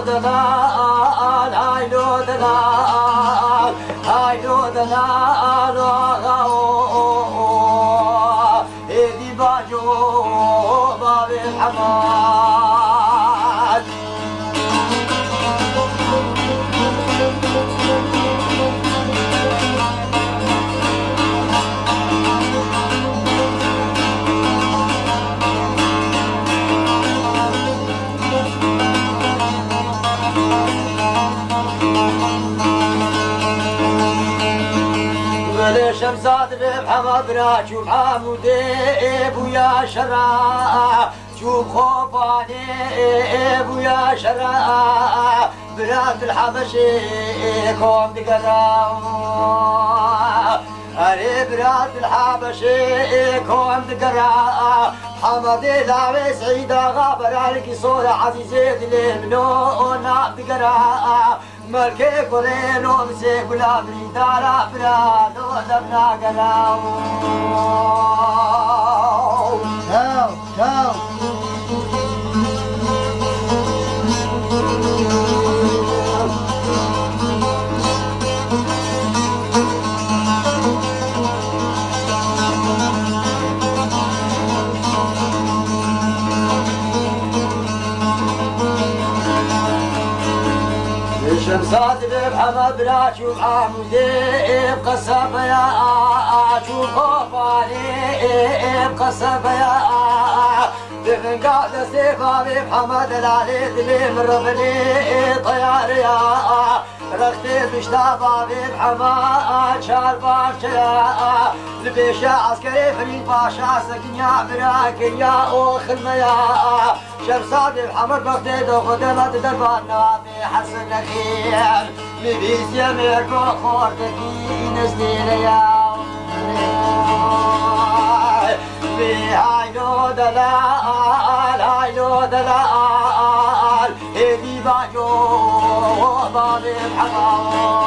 دلال هايلو دلال هايلو دلال هدي باجو باب الحماد شمزاد بحمد را شوف حمودي بويا شرا شوف خوفاني بويا شرا براد الحبشي كوم دقرا أري براد الحبشي كوم دقرا حمدي لاوي سعيدة غابر عليك صورة عزيزي دلي منونا دقرا ملكي قرينو مسيك ولا بريدارا برادو دبنا قلاو تاو تاو شمسات بحمد بلا شوف حمودي بقصب يا شوف خوفاني بقصب يا دفن قاعد استيفا بحمد العلي دلي من ربني طيار يا رختي بشتابا بحمد شار باشا لبيشا عسكري فريد باشا سكنيا براكيا وخلميا شمسات بحمد بختي دو خدمت دربانا حسن خير مبيس يميك وخورتكي نزدير يا هايلو دلال هايلو دلال هدي باجو باب الحمام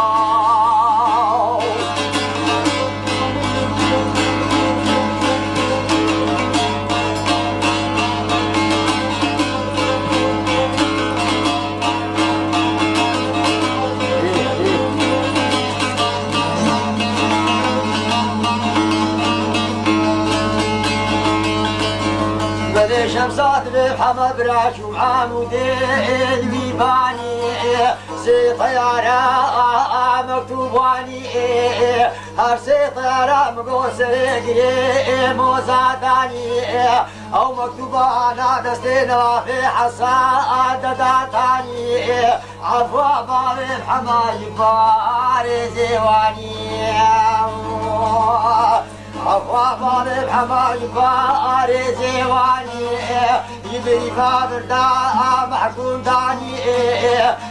شمسات بحمد براش وعمودي الويباني سي طيارة مكتوباني هر سي طيارة مقوس رقري موزاداني او مكتوبة انا دستينا في حساد داتاني عفوا باب الحماي باري زيواني عفوا باب الحماي باري زيواني يبري فابر دا محكوم داني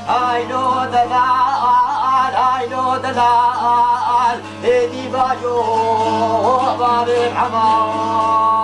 هايلو دلال هايلو دلال هدي باجو باب الحماي